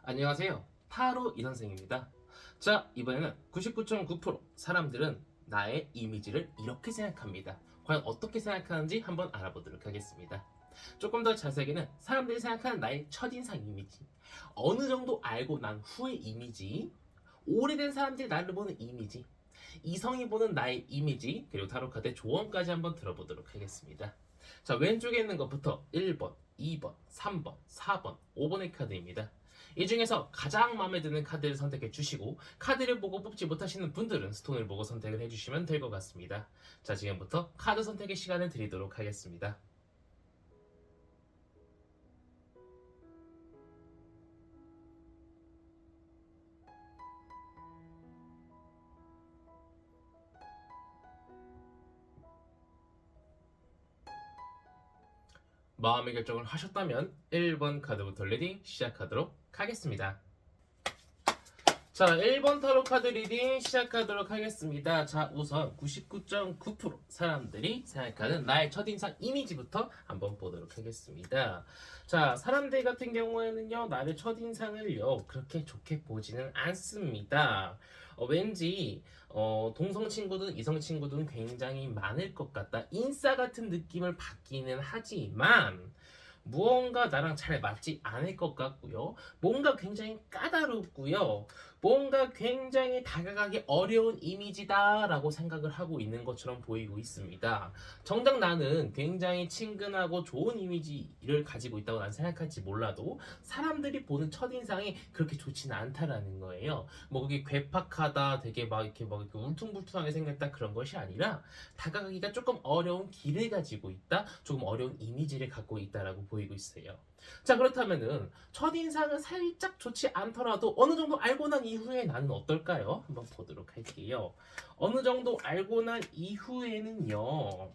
안녕하세요. 타로 이선생입니다. 자, 이번에는 99.9% 사람들은 나의 이미지를 이렇게 생각합니다. 과연 어떻게 생각하는지 한번 알아보도록 하겠습니다. 조금 더 자세하게는 사람들이 생각하는 나의 첫인상 이미지, 어느 정도 알고 난 후의 이미지, 오래된 사람들이 나를 보는 이미지, 이성이 보는 나의 이미지, 그리고 타로카드의 조언까지 한번 들어보도록 하겠습니다. 자, 왼쪽에 있는 것부터 1번, 2번, 3번, 4번, 5번의 카드입니다. 이 중에서 가장 마음에 드는 카드를 선택해 주시고, 카드를 보고 뽑지 못하시는 분들은 스톤을 보고 선택을 해주시면 될 것 같습니다. 자, 지금부터 카드 선택의 시간을 드리도록 하겠습니다. 마음의 결정을 하셨다면 1번 카드부터 리딩 시작하도록 하겠습니다. 자, 1번 타로 카드 리딩 시작하도록 하겠습니다. 자, 우선 99.9% 사람들이 생각하는 나의 첫인상 이미지부터 한번 보도록 하겠습니다. 자, 사람들 같은 경우에는요, 나를 첫인상을요, 그렇게 좋게 보지는 않습니다. 왠지 동성 친구든 이성 친구든 굉장히 많을 것 같다. 인싸 같은 느낌을 받기는 하지만 무언가 나랑 잘 맞지 않을 것 같고요. 뭔가 굉장히 까다롭고요. 뭔가 굉장히 다가가기 어려운 이미지다라고 생각을 하고 있는 것처럼 보이고 있습니다. 정작 나는 굉장히 친근하고 좋은 이미지를 가지고 있다고 난 생각할지 몰라도 사람들이 보는 첫인상이 그렇게 좋지는 않다라는 거예요. 뭐 그게 괴팍하다, 되게 막 이렇게 울퉁불퉁하게 생겼다 그런 것이 아니라 다가가기가 조금 어려운 길을 가지고 있다, 조금 어려운 이미지를 갖고 있다라고 보이고 있어요. 자, 그렇다면은 첫인상은 살짝 좋지 않더라도 어느 정도 알고 난 이후에 나는 어떨까요? 한번 보도록 할게요. 어느 정도 알고 난 이후에는요.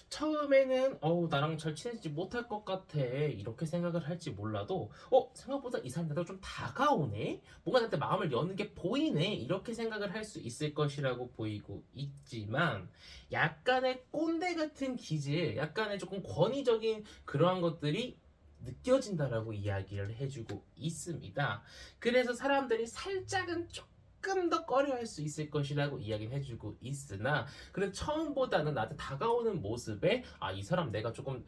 처음에는 나랑 잘 친해지지 못할 것 같아 이렇게 생각을 할지 몰라도 생각보다 이 사람 나한테 좀 다가오네, 뭔가 나한테 마음을 여는 게 보이네 이렇게 생각을 할 수 있을 것이라고 보이고 있지만, 약간의 꼰대 같은 기질, 약간의 조금 권위적인 그러한 것들이 느껴진다라고 이야기를 해주고 있습니다. 그래서 사람들이 살짝은 조금 더 꺼려할 수 있을 것이라고 이야기를 해주고 있으나, 그래도 처음보다는 나한테 다가오는 모습에 이 사람 내가 조금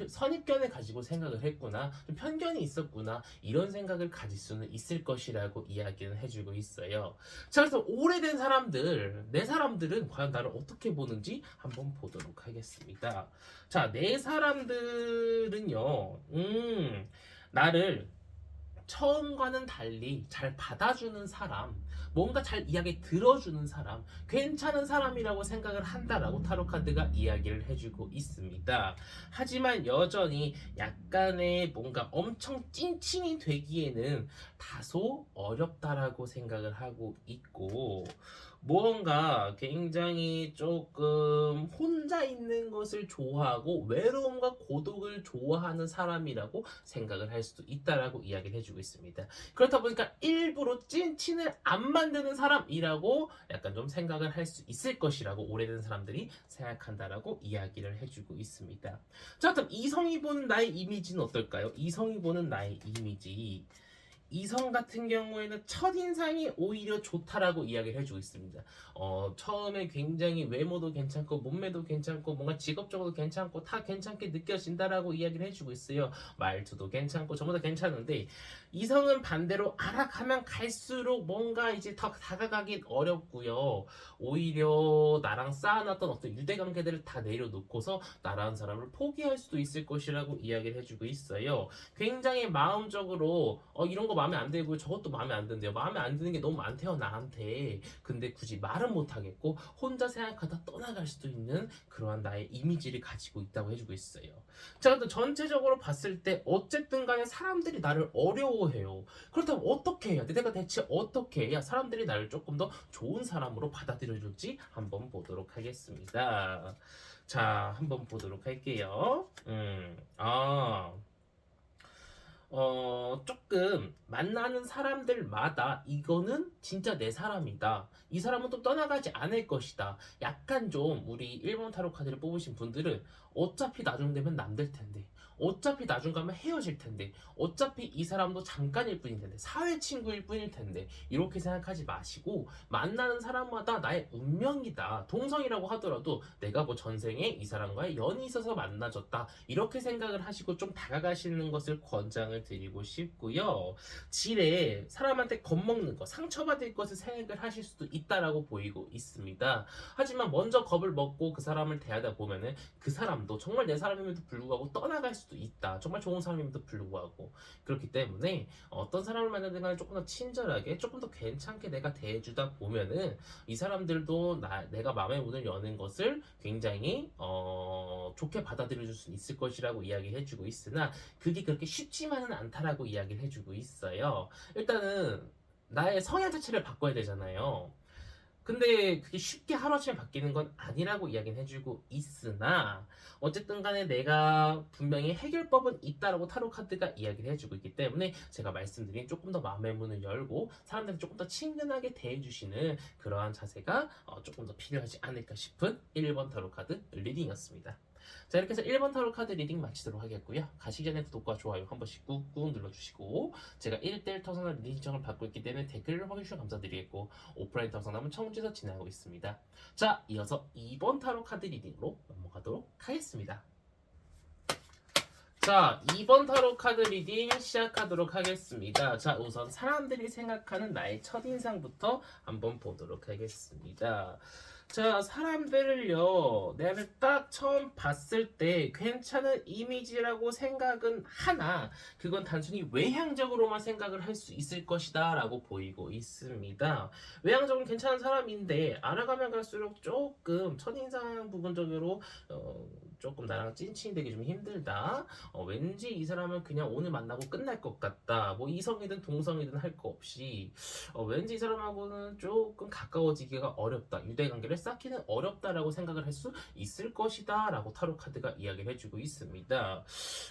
선입견을 가지고 생각을 했구나, 좀 편견이 있었구나 이런 생각을 가질 수는 있을 것이라고 이야기를 해주고 있어요. 자, 그래서 오래된 사람들, 내 사람들은 과연 나를 어떻게 보는지 한번 보도록 하겠습니다. 자, 내 사람들은요, 나를 처음과는 달리 잘 받아주는 사람, 뭔가 잘 이야기 들어주는 사람, 괜찮은 사람이라고 생각을 한다라고 타로카드가 이야기를 해주고 있습니다. 하지만 여전히 약간의 뭔가 엄청 찐친이 되기에는 다소 어렵다라고 생각을 하고 있고, 무언가 굉장히 조금 혼자 있는 것을 좋아하고 외로움과 고독을 좋아하는 사람이라고 생각을 할 수도 있다라고 이야기를 해주고 있습니다. 그렇다 보니까 일부러 찐친을 안 만드는 사람이라고 약간 좀 생각을 할 수 있을 것이라고 오래된 사람들이 생각한다라고 이야기를 해주고 있습니다. 자, 그럼 이성이 보는 나의 이미지는 어떨까요? 이성이 보는 나의 이미지, 이성 같은 경우에는 첫인상이 오히려 좋다라고 이야기를 해주고 있습니다. 처음에 굉장히 외모도 괜찮고 몸매도 괜찮고 뭔가 직업적으로 괜찮고 다 괜찮게 느껴진다라고 이야기를 해주고 있어요. 말투도 괜찮고 전부 다 괜찮은데, 이성은 반대로 알아가면 갈수록 뭔가 이제 더 다가가긴 어렵고요. 오히려 나랑 쌓아놨던 어떤 유대관계들을 다 내려놓고서 나라는 사람을 포기할 수도 있을 것이라고 이야기를 해주고 있어요. 굉장히 마음적으로 이런 거 마음에 안 들고 저것도 마음에 안 든대요. 마음에 안 드는 게 너무 많대요 나한테. 근데 굳이 말은 못 하겠고 혼자 생각하다 떠나갈 수도 있는 그러한 나의 이미지를 가지고 있다고 해주고 있어요. 자, 또 전체적으로 봤을 때 어쨌든 간에 사람들이 나를 어려워해요. 그렇다면 어떻게 해야 돼? 내가 대체 어떻게 해야 사람들이 나를 조금 더 좋은 사람으로 받아들여줄지 한번 보도록 하겠습니다. 자, 한번 보도록 할게요. 조금 만나는 사람들마다 이거는 진짜 내 사람이다. 이 사람은 또 떠나가지 않을 것이다. 약간 좀 우리 1번 타로 카드를 뽑으신 분들은 어차피 나중 되면 남될 텐데. 어차피 나중 가면 헤어질 텐데. 어차피 이 사람도 잠깐일 뿐일 텐데. 사회 친구일 뿐일 텐데. 이렇게 생각하지 마시고 만나는 사람마다 나의 운명이다. 동성이라고 하더라도 내가 뭐 전생에 이 사람과의 연이 있어서 만나졌다. 이렇게 생각을 하시고 좀 다가가시는 것을 권장을 드리고 싶고요. 지레 사람한테 겁먹는 것, 상처받을 것을 생각을 하실 수도 있다라고 보이고 있습니다. 하지만 먼저 겁을 먹고 그 사람을 대하다 보면은 그 사람도 정말 내 사람임에도 불구하고 떠나갈 수도 있다. 정말 좋은 사람임에도 불구하고. 그렇기 때문에 어떤 사람을 만나든 간에 조금 더 친절하게, 조금 더 괜찮게 내가 대해주다 보면은 이 사람들도 내가 마음의 문을 여는 것을 굉장히 좋게 받아들여줄 수 있을 것이라고 이야기해주고 있으나 그게 그렇게 쉽지만은 않다라고 이야기를 해주고 있어요. 일단은 나의 성향 자체를 바꿔야 되잖아요. 근데 그게 쉽게 하루아침에 바뀌는 건 아니라고 이야기는 해주고 있으나 어쨌든 간에 내가 분명히 해결법은 있다라고 타로 카드가 이야기를 해주고 있기 때문에 제가 말씀드린 조금 더 마음의 문을 열고 사람들을 조금 더 친근하게 대해주시는 그러한 자세가 조금 더 필요하지 않을까 싶은 1번 타로 카드 리딩이었습니다. 자, 이렇게 해서 1번 타로 카드 리딩 마치도록 하겠고요. 가시기 전에 구독과 좋아요 한 번씩 꾹꾹 눌러주시고 제가 1대1 타로상담 리딩 신청을 받고 있기 때문에 댓글을 확인해주셔서 감사드리겠고 오프라인 타로상담은 청주에서 진행하고 있습니다. 자, 이어서 2번 타로 카드 리딩으로 넘어가도록 하겠습니다. 자, 2번 타로 카드 리딩 시작하도록 하겠습니다. 자, 우선 사람들이 생각하는 나의 첫인상부터 한번 보도록 하겠습니다. 자, 사람들을요, 내가 딱 처음 봤을 때 괜찮은 이미지라고 생각은 하나, 그건 단순히 외향적으로만 생각을 할 수 있을 것이다 라고 보이고 있습니다. 외향적으로 괜찮은 사람인데, 알아가면 갈수록 조금 첫인상 부분적으로, 조금 나랑 찐친이 되기 좀 힘들다. 왠지 이 사람은 그냥 오늘 만나고 끝날 것 같다. 뭐 이성이든 동성이든 할 거 없이, 왠지 이 사람하고는 조금 가까워지기가 어렵다. 유대관계를 쌓기는 어렵다라고 생각을 할 수 있을 것이다 라고 타로 카드가 이야기를 해주고 있습니다.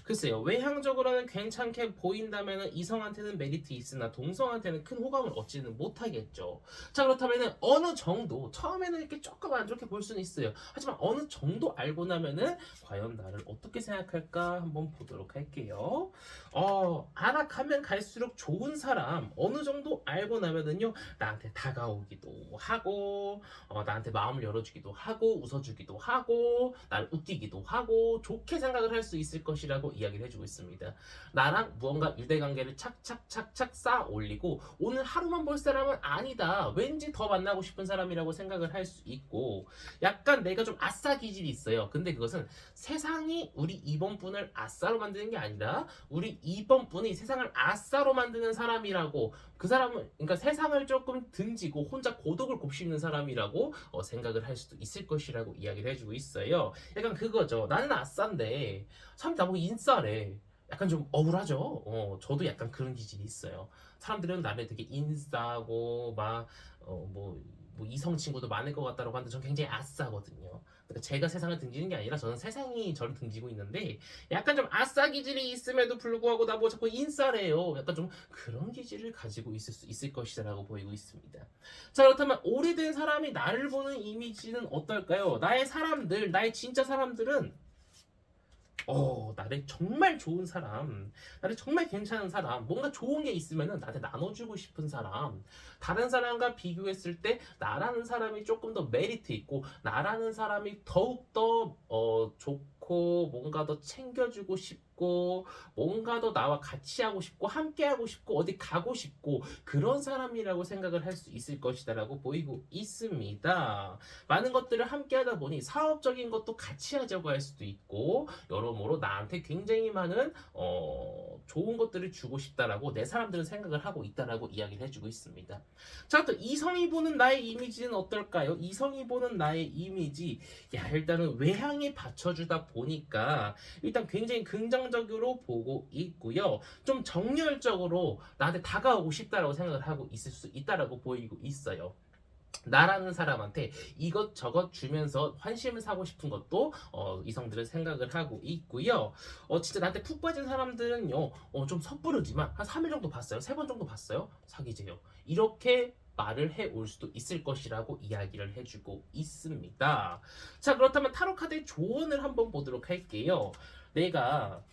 글쎄요, 외향적으로는 괜찮게 보인다면 이성한테는 메리트 있으나 동성한테는 큰 호감을 얻지는 못하겠죠. 자, 그렇다면 어느 정도 처음에는 이렇게 조금 안 좋게 볼 수는 있어요. 하지만 어느 정도 알고 나면은 과연 나를 어떻게 생각할까 한번 보도록 할게요. 알아가면 갈수록 좋은 사람 어느 정도 알고 나면은요, 나한테 다가오기도 하고 나한테 마음을 열어주기도 하고 웃어주기도 하고 나를 웃기기도 하고 좋게 생각을 할 수 있을 것이라고 이야기를 해주고 있습니다. 나랑 무언가 유대관계를 착착착착 쌓아 올리고 오늘 하루만 볼 사람은 아니다. 왠지 더 만나고 싶은 사람이라고 생각을 할 수 있고 약간 내가 좀 아싸 기질이 있어요. 근데 그것은 세상이 우리 2번 분을 아싸로 만드는 게 아니라 우리 2번 분이 세상을 아싸로 만드는 사람이라고 그 사람은 그러니까 세상을 조금 등지고 혼자 고독을 곱씹는 사람이라고 생각을 할 수도 있을 것이라고 이야기를 해주고 있어요. 약간 그거죠. 나는 아싸인데 사람이 나보고 인싸래. 약간 좀 억울하죠. 저도 약간 그런 기질이 있어요. 사람들은 나를 되게 인싸고 뭐 이성 친구도 많을 것 같다고 하는데 전 굉장히 아싸거든요. 그러니까 제가 세상을 등지는 게 아니라 저는 세상이 저를 등지고 있는데 약간 좀 아싸 기질이 있음에도 불구하고 나 뭐 자꾸 인싸래요. 약간 좀 그런 기질을 가지고 있을 수 있을 것이라고 보이고 있습니다. 자, 그렇다면 오래된 사람이 나를 보는 이미지는 어떨까요? 나의 사람들, 나의 진짜 사람들은 나를 정말 좋은 사람, 나를 정말 괜찮은 사람, 뭔가 좋은 게 있으면은 나한테 나눠주고 싶은 사람, 다른 사람과 비교했을 때 나라는 사람이 조금 더 메리트 있고, 나라는 사람이 더욱더 좋고, 뭔가 더 챙겨주고 싶고, 뭔가 더 나와 같이 하고 싶고, 함께 하고 싶고, 어디 가고 싶고, 그런 사람이라고 생각을 할 수 있을 것이다라고 보이고 있습니다. 많은 것들을 함께 하다 보니 사업적인 것도 같이 하자고 할 수도 있고, 여러모로 나한테 굉장히 많은 좋은 것들을 주고 싶다라고 내 사람들은 생각을 하고 있다라고 이야기를 해주고 있습니다. 자, 또 이성이 보는 나의 이미지는 어떨까요? 이성이 보는 나의 이미지, 일단은 외향에 받쳐주다 보니까 일단 굉장히 긍정적으로 보고 있고요. 좀 정열적으로 나한테 다가오고 싶다라고 생각을 하고 있을 수 있다라고 보이고 있어요. 나라는 사람한테 이것저것 주면서 환심을 사고 싶은 것도 이성들은 생각을 하고 있고요. 진짜 나한테 푹 빠진 사람들은요, 좀 섣부르지만 한 3일 정도 봤어요. 3번 정도 봤어요. 사귀재요. 이렇게 말을 해 올 수도 있을 것이라고 이야기를 해주고 있습니다. 자, 그렇다면 타로 카드의 조언을 한번 보도록 할게요. 내가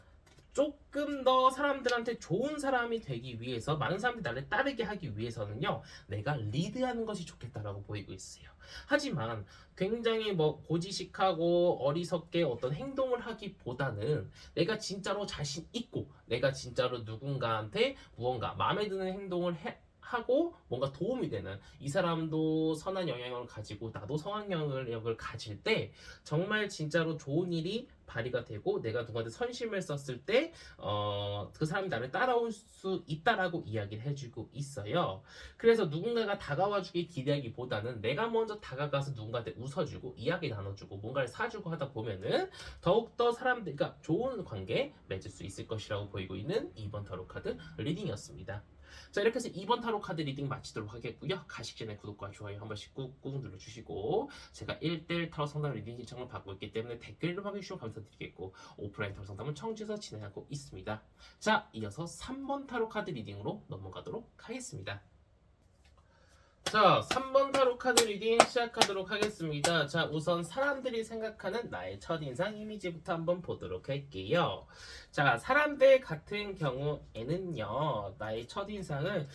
조금 더 사람들한테 좋은 사람이 되기 위해서, 많은 사람들이 나를 따르게 하기 위해서는요, 내가 리드하는 것이 좋겠다라고 보이고 있어요. 하지만 굉장히 뭐 고지식하고 어리석게 어떤 행동을 하기보다는 내가 진짜로 자신 있고 내가 진짜로 누군가한테 무언가 마음에 드는 행동을 하고 뭔가 도움이 되는, 이 사람도 선한 영향을 가지고 나도 선한 영향력을 가질 때 정말 진짜로 좋은 일이 발휘가 되고 내가 누구한테 선심을 썼을 때 그 사람이 나를 따라올 수 있다라고 이야기를 해주고 있어요. 그래서 누군가가 다가와주길 기대하기보다는 내가 먼저 다가가서 누군가한테 웃어주고 이야기 나눠주고 뭔가를 사주고 하다 보면은 더욱더 사람들과 좋은 관계 맺을 수 있을 것이라고 보이고 있는 2번 타로 카드 리딩이었습니다. 자, 이렇게 해서 2번 타로 카드 리딩 마치도록 하겠고요. 가시기 전에 구독과 좋아요 한 번씩 꾹꾹 눌러주시고, 제가 1대1 타로 상담 리딩 신청을 받고 있기 때문에 댓글로 확인해주시면 감사드리겠고, 오프라인 타로 상담은 청주에서 진행하고 있습니다. 자, 이어서 3번 타로 카드 리딩으로 넘어가도록 하겠습니다. 자, 3번 타로 카드 리딩 시작하도록 하겠습니다. 자, 우선 사람들이 생각하는 나의 첫인상 이미지부터 한번 보도록 할게요. 자, 사람들 같은 경우에는요, 나의 첫인상을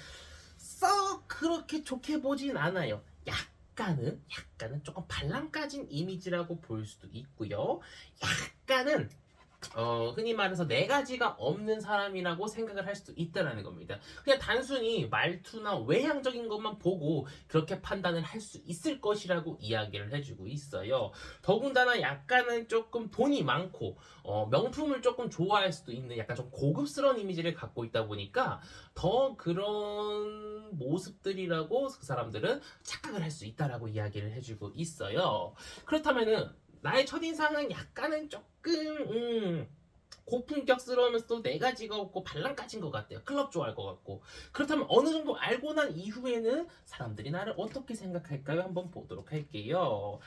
썩 그렇게 좋게 보진 않아요. 약간은 조금 발랑까진 이미지라고 볼 수도 있고요. 약간은 흔히 말해서 네 가지가 없는 사람이라고 생각을 할 수도 있다라는 겁니다. 그냥 단순히 말투나 외향적인 것만 보고 그렇게 판단을 할 수 있을 것이라고 이야기를 해주고 있어요. 더군다나 약간은 조금 돈이 많고 명품을 조금 좋아할 수도 있는 약간 좀 고급스러운 이미지를 갖고 있다 보니까 더 그런 모습들이라고 그 사람들은 착각을 할 수 있다라고 이야기를 해주고 있어요. 그렇다면은 나의 첫인상은 약간은 조금 고품격스러우면서도 네 가지가 없고 발랑까진 것 같아요. 클럽 좋아할 것 같고. 그렇다면 어느 정도 알고 난 이후에는 사람들이 나를 어떻게 생각할까요? 한번 보도록 할게요.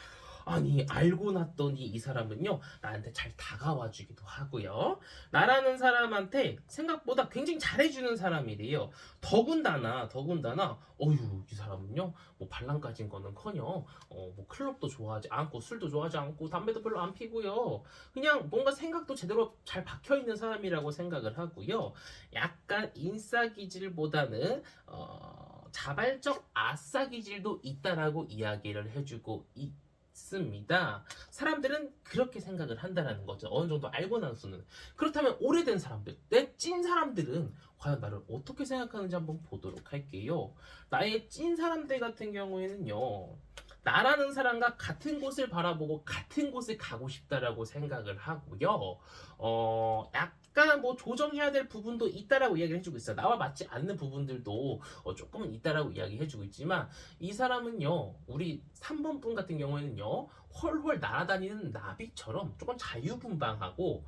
아니, 알고 났더니 이 사람은요, 나한테 잘 다가와 주기도 하고요. 나라는 사람한테 생각보다 굉장히 잘해주는 사람이래요. 더군다나, 이 사람은요, 뭐 발랑 까진 거는커녕, 뭐 클럽도 좋아하지 않고, 술도 좋아하지 않고, 담배도 별로 안 피고요. 그냥 뭔가 생각도 제대로 잘 박혀 있는 사람이라고 생각을 하고요. 약간 인싸 기질보다는, 자발적 아싸 기질도 있다라고 이야기를 해주고 있습니다. 사람들은 그렇게 생각을 한다라는 거죠. 어느 정도 알고 난 수는. 그렇다면 오래된 사람들, 내 찐 사람들은 과연 나를 어떻게 생각하는지 한번 보도록 할게요. 나의 찐 사람들 같은 경우에는요, 나라는 사람과 같은 곳을 바라보고 같은 곳을 가고 싶다라고 생각을 하고요. 약간 뭐 조정해야 될 부분도 있다라고 이야기를 해주고 있어요. 나와 맞지 않는 부분들도 조금은 있다라고 이야기해주고 있지만, 이 사람은요, 우리 3번 분 같은 경우에는요, 훨훨 날아다니는 나비처럼 조금 자유분방하고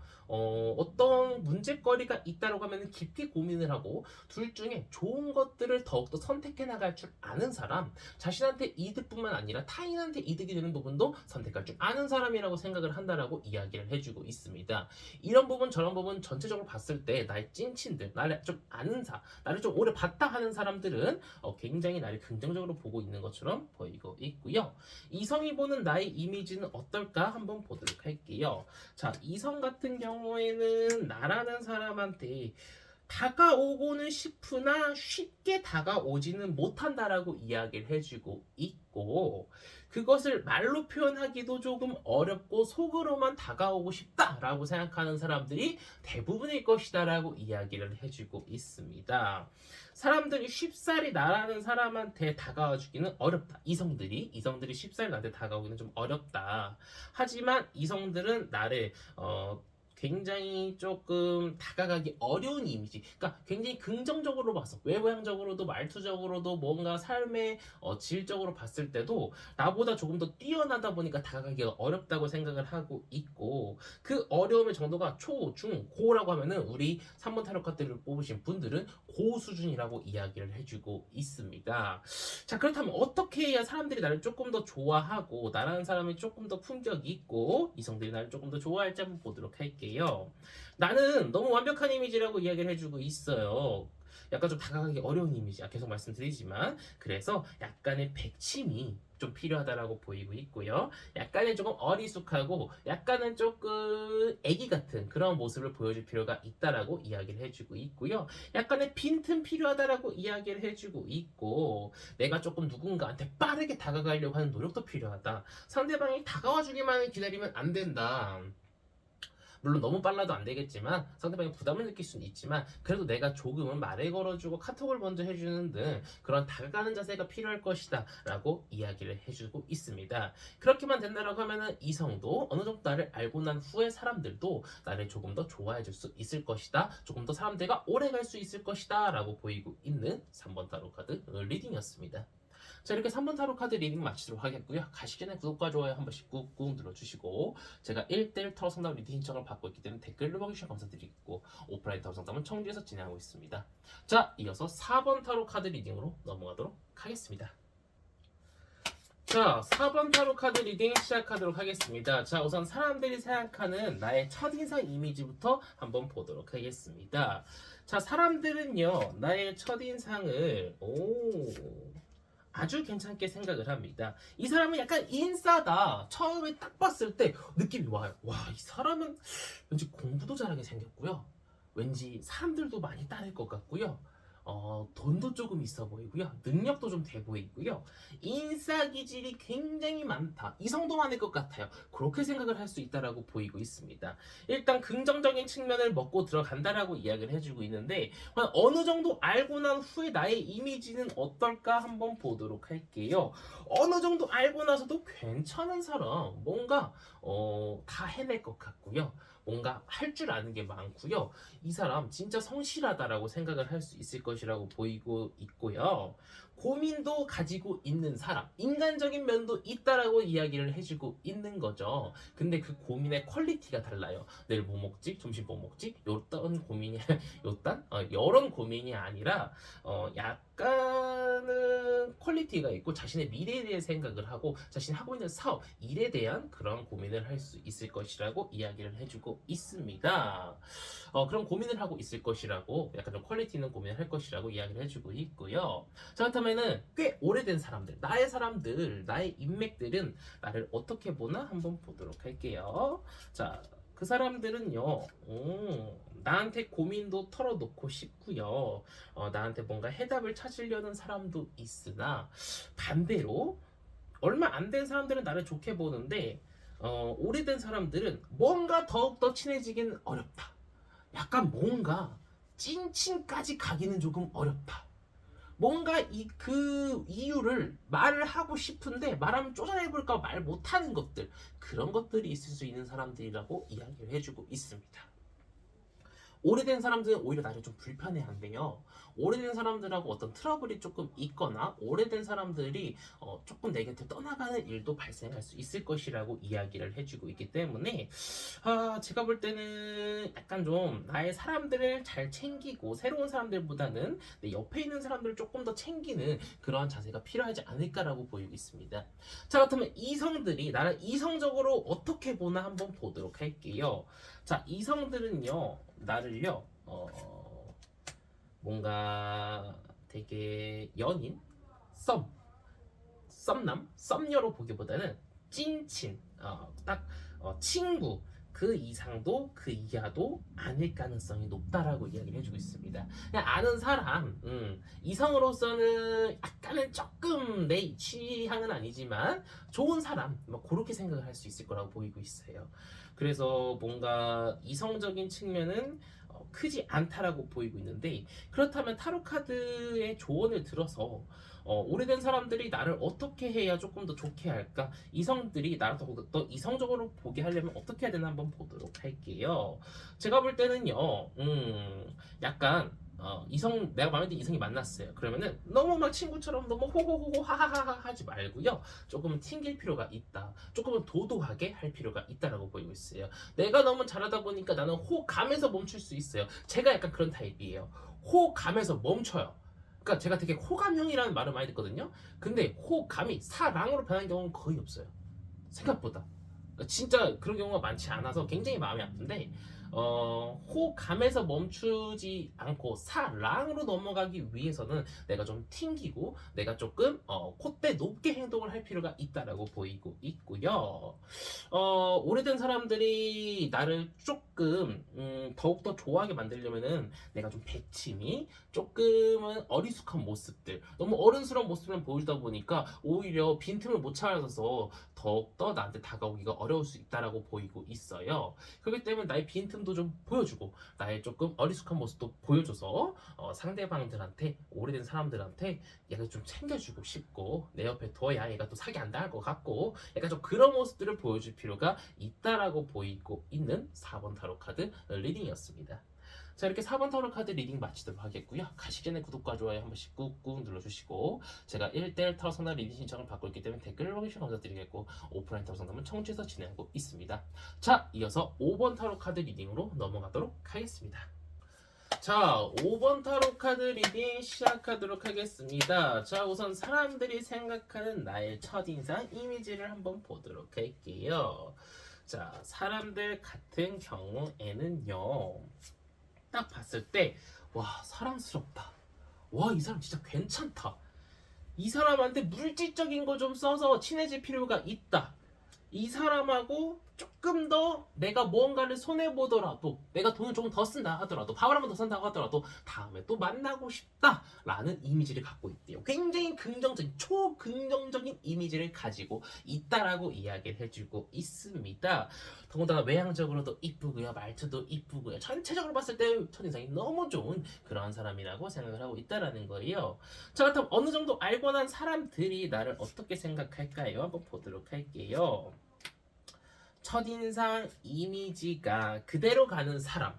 어떤 문제거리가 있다고 하면 깊이 고민을 하고 둘 중에 좋은 것들을 더욱더 선택해 나갈 줄 아는 사람, 자신한테 이득뿐만 아니라 타인한테 이득이 되는 부분도 선택할 줄 아는 사람이라고 생각을 한다라고 이야기를 해주고 있습니다. 이런 부분 저런 부분 전체적으로 봤을 때 나의 찐친들, 나를 좀 아는 나를 좀 오래 봤다 하는 사람들은 굉장히 나를 긍정적으로 보고 있는 것처럼 보이고 있고요. 이성이 보는 나의 이미지는 어떨까 한번 보도록 할게요. 자, 이성 같은 경우에는 나라는 사람한테 다가오고는 싶으나 쉽게 다가오지는 못한다라고 이야기를 해주고 있고, 그것을 말로 표현하기도 조금 어렵고 속으로만 다가오고 싶다라고 생각하는 사람들이 대부분일 것이다라고 이야기를 해주고 있습니다. 사람들이 쉽사리 나라는 사람한테 다가와 주기는 어렵다. 이성들이 쉽사리 나한테 다가오기는 좀 어렵다. 하지만 이성들은 나를 굉장히 조금 다가가기 어려운 이미지. 그러니까 굉장히 긍정적으로 봐서 외모양적으로도 말투적으로도 뭔가 삶의 질적으로 봤을 때도 나보다 조금 더 뛰어나다 보니까 다가가기가 어렵다고 생각을 하고 있고 그 어려움의 정도가 초, 중, 고라고 하면은 우리 3번 타로 카드를 뽑으신 분들은 고 수준이라고 이야기를 해주고 있습니다. 자, 그렇다면 어떻게 해야 사람들이 나를 조금 더 좋아하고 나라는 사람이 조금 더 품격이 있고 이성들이 나를 조금 더 좋아할지 한번 보도록 할게요. 나는 너무 완벽한 이미지라고 이야기를 해주고 있어요. 약간 좀 다가가기 어려운 이미지야. 계속 말씀드리지만 그래서 약간의 백침이 좀 필요하다라고 보이고 있고요. 약간은 조금 어리숙하고 약간은 조금 애기 같은 그런 모습을 보여줄 필요가 있다라고 이야기를 해주고 있고요. 약간의 빈틈 필요하다라고 이야기를 해주고 있고 내가 조금 누군가한테 빠르게 다가가려고 하는 노력도 필요하다. 상대방이 다가와 주기만 기다리면 안 된다. 물론 너무 빨라도 안 되겠지만 상대방이 부담을 느낄 수는 있지만 그래도 내가 조금은 말을 걸어주고 카톡을 먼저 해주는 등 그런 다가가는 자세가 필요할 것이다 라고 이야기를 해주고 있습니다. 그렇게만 된다라고 하면은 이성도 어느 정도 나를 알고 난 후에 사람들도 나를 조금 더 좋아해 줄 수 있을 것이다, 조금 더 사람들과 오래 갈 수 있을 것이다 라고 보이고 있는 3번 타로 카드 리딩이었습니다. 자, 이렇게 3번 타로 카드 리딩 마치도록 하겠고요. 가시기 전에 구독과 좋아요 한 번씩 꾹꾹 눌러주시고 제가 1대1 타로 상담 리딩 신청을 받고 있기 때문에 댓글로 봐주셔서 감사드리고 오프라인 타로 상담은 청주에서 진행하고 있습니다. 자, 이어서 4번 타로 카드 리딩으로 넘어가도록 하겠습니다. 자, 4번 타로 카드 리딩 시작하도록 하겠습니다. 자, 우선 사람들이 생각하는 나의 첫인상 이미지부터 한번 보도록 하겠습니다. 자, 사람들은요 나의 첫인상을 아주 괜찮게 생각을 합니다. 이 사람은 약간 인싸다. 처음에 딱 봤을 때 느낌이 와요. 와, 이 사람은 왠지 공부도 잘하게 생겼고요. 왠지 사람들도 많이 따를 것 같고요. 돈도 조금 있어 보이고요. 능력도 좀 돼 보이고요. 인싸 기질이 굉장히 많다. 이성도 많을 것 같아요. 그렇게 생각을 할 수 있다라고 보이고 있습니다. 일단 긍정적인 측면을 먹고 들어간다라고 이야기를 해주고 있는데 어느 정도 알고 난 후에 나의 이미지는 어떨까 한번 보도록 할게요. 어느 정도 알고 나서도 괜찮은 사람, 뭔가 다 해낼 것 같고요. 뭔가 할 줄 아는 게 많고요. 이 사람 진짜 성실하다라고 생각을 할 수 있을 것이라고 보이고 있고요. 고민도 가지고 있는 사람, 인간적인 면도 있다라고 이야기를 해주고 있는 거죠. 근데 그 고민의 퀄리티가 달라요. 내일 뭐 먹지? 점심 뭐 먹지? 요딴 고민이 요딴? 이런 고민이 아니라 약간은 퀄리티가 있고 자신의 미래에 대해 생각을 하고 자신이 하고 있는 사업, 일에 대한 그런 고민을 할 수 있을 것이라고 이야기를 해주고 있습니다. 그런 고민을 하고 있을 것이라고 약간 좀 퀄리티 있는 고민을 할 것이라고 이야기를 해주고 있고요. 자, 그렇다면은 꽤 오래된 사람들, 나의 인맥들은 나를 어떻게 보나 한번 보도록 할게요. 자, 그 사람들은요, 나한테 고민도 털어놓고 싶고요. 나한테 뭔가 해답을 찾으려는 사람도 있으나 반대로 얼마 안 된 사람들은 나를 좋게 보는데 오래된 사람들은 뭔가 더욱더 친해지기는 어렵다. 약간 뭔가 찐친까지 가기는 조금 어렵다. 뭔가 그 이유를 말을 하고 싶은데 말하면 쪼잔해볼까 말 못하는 것들, 그런 것들이 있을 수 있는 사람들이라고 이야기를 해주고 있습니다. 오래된 사람들은 오히려 나를 좀 불편해한대요. 오래된 사람들하고 어떤 트러블이 조금 있거나 오래된 사람들이 조금 내 곁을 떠나가는 일도 발생할 수 있을 것이라고 이야기를 해주고 있기 때문에 제가 볼 때는 약간 좀 나의 사람들을 잘 챙기고 새로운 사람들보다는 내 옆에 있는 사람들을 조금 더 챙기는 그러한 자세가 필요하지 않을까라고 보이고 있습니다. 자, 그렇다면 이성들이 나를 이성적으로 어떻게 보나 한번 보도록 할게요. 자, 이성들은요 나를요 뭔가 되게 연인, 썸남, 썸녀로 보기보다는 찐친, 친구 그 이상도 그 이하도 아닐 가능성이 높다라고 이야기를 해주고 있습니다. 그냥 아는 사람, 이성으로서는 약간은 조금 내 취향은 아니지만 좋은 사람, 뭐 그렇게 생각을 할 수 있을 거라고 보이고 있어요. 그래서 뭔가 이성적인 측면은 크지 않다라고 보이고 있는데, 그렇다면 타로 카드의 조언을 들어서 오래된 사람들이 나를 어떻게 해야 조금 더 좋게 할까? 이성들이 나를 더 이성적으로 보게 하려면 어떻게 해야 되나 한번 보도록 할게요. 제가 볼 때는요, 약간 내가 마음에 드는 이성이 만났어요. 그러면은 너무 막 친구처럼 너무 호호호호 하하하하 하지 말고요. 조금은 튕길 필요가 있다. 조금은 도도하게 할 필요가 있다라고 보이고 있어요. 내가 너무 잘하다 보니까 나는 호감에서 멈출 수 있어요. 제가 약간 그런 타입이에요. 호감에서 멈춰요. 그러니까 제가 되게 호감형이라는 말을 많이 듣거든요. 근데 호감이 사랑으로 변하는 경우는 거의 없어요. 생각보다. 그러니까 진짜 그런 경우가 많지 않아서 굉장히 마음이 아픈데, 호감에서 멈추지 않고 사랑으로 넘어가기 위해서는 내가 좀 튕기고 내가 조금 콧대 높게 행동을 할 필요가 있다라고 보이고 있고요. 오래된 사람들이 나를 조금 더욱더 좋아하게 만들려면은 내가 좀 배침이 조금은 어리숙한 모습들, 너무 어른스러운 모습을 보이다 보니까 오히려 빈틈을 못 찾아서 더욱더 나한테 다가오기가 어려울 수 있다라고 보이고 있어요. 그렇기 때문에 나의 빈틈도 좀 보여주고 나의 조금 어리숙한 모습도 보여줘서 상대방들한테, 오래된 사람들한테 약간 좀 챙겨주고 싶고, 내 옆에 둬야 얘가 또 사기 안 당할 것 같고, 약간 좀 그런 모습들을 보여줄 필요가 있다라고 보이고 있는 4번 타로 카드 리딩이었습니다. 자, 이렇게 4번 타로 카드 리딩 마치도록 하겠고요. 가시기 전에 구독과 좋아요 한 번씩 꾹꾹 눌러주시고, 제가 1대1 타로 상담 리딩 신청을 받고 있기 때문에 댓글을 넣어주시면 감사드리겠고, 오프라인 타로 상담은 청취해서 진행하고 있습니다. 자, 이어서 5번 타로 카드 리딩으로 넘어가도록 하겠습니다. 자, 5번 타로 카드 리딩 시작하도록 하겠습니다. 자, 우선 사람들이 생각하는 나의 첫인상 이미지를 한번 보도록 할게요. 자, 사람들 같은 경우에는요, 딱 봤을 때, 와, 사랑스럽다. 와, 이 사람 진짜 괜찮다. 이 사람한테 물질적인 거 좀 써서 친해질 필요가 있다. 이 사람하고 조금 더 내가 무언가를 손해보더라도, 내가 돈을 조금 더 쓴다 하더라도, 밥을 한 번 더 산다고 하더라도 다음에 또 만나고 싶다라는 이미지를 갖고 있대요. 굉장히 긍정적인, 초긍정적인 이미지를 가지고 있다라고 이야기를 해주고 있습니다. 더군다나 외향적으로도 이쁘고요, 말투도 이쁘고요, 전체적으로 봤을 때 첫인상이 너무 좋은 그러한 사람이라고 생각을 하고 있다라는 거예요. 자, 그렇다면 어느 정도 알고 난 사람들이 나를 어떻게 생각할까요? 한번 보도록 할게요. 첫인상 이미지가 그대로 가는 사람.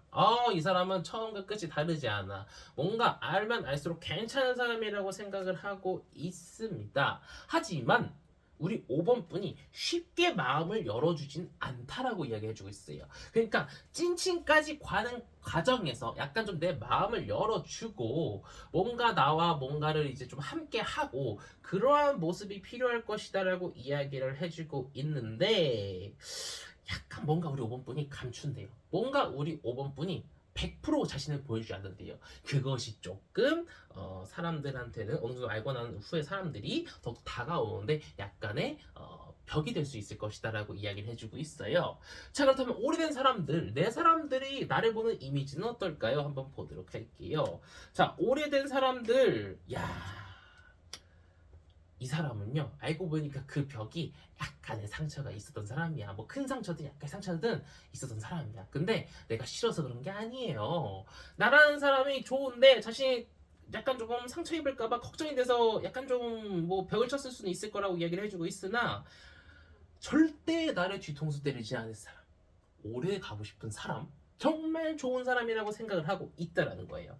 이 사람은 처음과 끝이 다르지 않아. 뭔가 알면 알수록 괜찮은 사람이라고 생각을 하고 있습니다. 하지만 우리 5번 분이 쉽게 마음을 열어주진 않다라고 이야기해주고 있어요. 그러니까 찐친까지 가는 과정에서 약간 좀 내 마음을 열어주고 뭔가 나와 뭔가를 이제 좀 함께 하고 그러한 모습이 필요할 것이다라고 이야기를 해주고 있는데, 약간 뭔가 우리 5번 분이 감춘대요. 뭔가 우리 5번 분이 100% 자신을 보여주지 않는데요. 그것이 조금 사람들한테는 어느 정도 알고 난 후에 사람들이 더욱 다가오는데 약간의 벽이 될 수 있을 것이다라고 이야기를 해주고 있어요. 자, 그렇다면 오래된 사람들, 내 사람들이 나를 보는 이미지는 어떨까요? 한번 보도록 할게요. 자, 오래된 사람들, 이 사람은요, 알고 보니까 그 벽이 약간의 상처가 있었던 사람이야. 뭐 큰 상처든 약간의 상처든 있었던 사람이야. 근데 내가 싫어서 그런 게 아니에요. 나라는 사람이 좋은데 자신이 약간 조금 상처 입을까봐 걱정이 돼서 약간 좀 뭐 벽을 쳤을 수는 있을 거라고 이야기를 해주고 있으나, 절대 나를 뒤통수 때리지 않을 사람, 오래 가고 싶은 사람, 정말 좋은 사람이라고 생각을 하고 있다라는 거예요.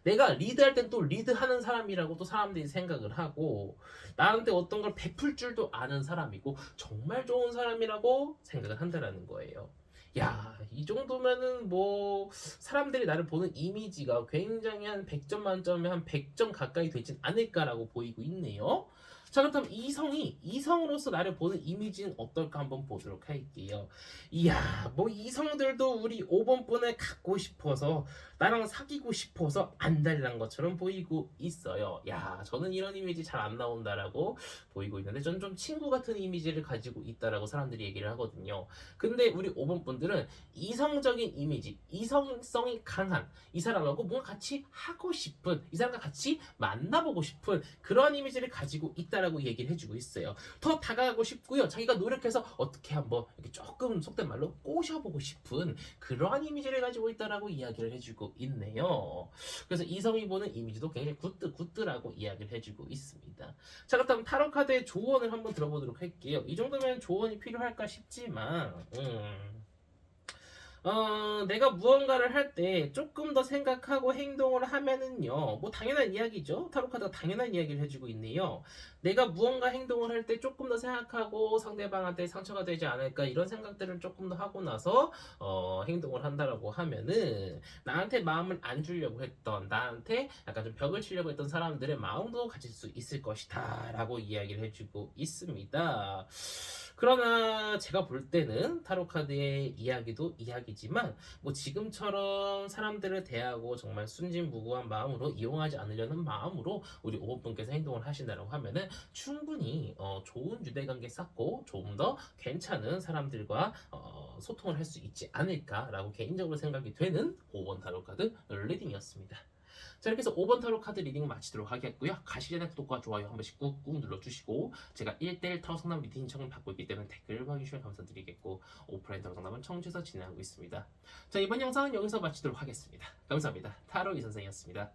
내가 리드할 땐 또 리드하는 사람이라고 또 사람들이 생각을 하고, 나한테 어떤 걸 베풀 줄도 아는 사람이고 정말 좋은 사람이라고 생각을 한다라는 거예요. 야, 이 정도면은 뭐 사람들이 나를 보는 이미지가 굉장히 한 100점 만점에 한 100점 가까이 되진 않을까라고 보이고 있네요. 자, 그렇다면 이성으로서 나를 보는 이미지는 어떨까 한번 보도록 할게요. 이야, 뭐 이성들도 우리 5번 분을 갖고 싶어서, 나랑 사귀고 싶어서 안달난 것처럼 보이고 있어요. 야, 저는 이런 이미지 잘 안 나온다라고 보이고 있는데, 저는 좀 친구 같은 이미지를 가지고 있다라고 사람들이 얘기를 하거든요. 근데 우리 5번 분들은 이성적인 이미지, 이성성이 강한, 이 사람하고 뭔가 같이 하고 싶은, 이 사람과 같이 만나보고 싶은 그런 이미지를 가지고 있다라고 얘기를 해주고 있어요. 더 다가가고 싶고요, 자기가 노력해서 어떻게 한번 이렇게 조금 속된 말로 꼬셔보고 싶은 그러한 이미지를 가지고 있다라고 이야기를 해주고 해주고 있네요. 그래서 이성이 보는 이미지도 굉장히 굿드라고 이야기를 해주고 있습니다. 자, 그렇다면 타로 카드의 조언을 한번 들어보도록 할게요. 이 정도면 조언이 필요할까 싶지만, 내가 무언가를 할 때 조금 더 생각하고 행동을 하면은요, 뭐 당연한 이야기죠. 타로카드가 당연한 이야기를 해주고 있네요. 내가 무언가 행동을 할 때 조금 더 생각하고 상대방한테 상처가 되지 않을까 이런 생각들을 조금 더 하고 나서 행동을 한다라고 하면은 나한테 마음을 안 주려고 했던, 나한테 약간 좀 벽을 치려고 했던 사람들의 마음도 가질 수 있을 것이다 라고 이야기를 해주고 있습니다. 그러나 제가 볼 때는 타로카드의 이야기도 이야기지만 뭐 지금처럼 사람들을 대하고 정말 순진무구한 마음으로 이용하지 않으려는 마음으로 우리 5번분께서 행동을 하신다고 하면은 충분히 좋은 유대관계 쌓고 조금 더 괜찮은 사람들과 소통을 할 수 있지 않을까라고 개인적으로 생각이 되는 5번 타로카드 리딩이었습니다. 자, 이렇게 해서 5번 타로 카드 리딩 마치도록 하겠고요. 가시기 전에 구독과 좋아요 한 번씩 꾹꾹 눌러주시고, 제가 1대1 타로 상담 미팅 신청을 받고 있기 때문에 댓글 봐주시면 감사드리겠고, 오프라인 타로 상담은 청주에서 진행하고 있습니다. 자, 이번 영상은 여기서 마치도록 하겠습니다. 감사합니다. 타로 이선생이었습니다.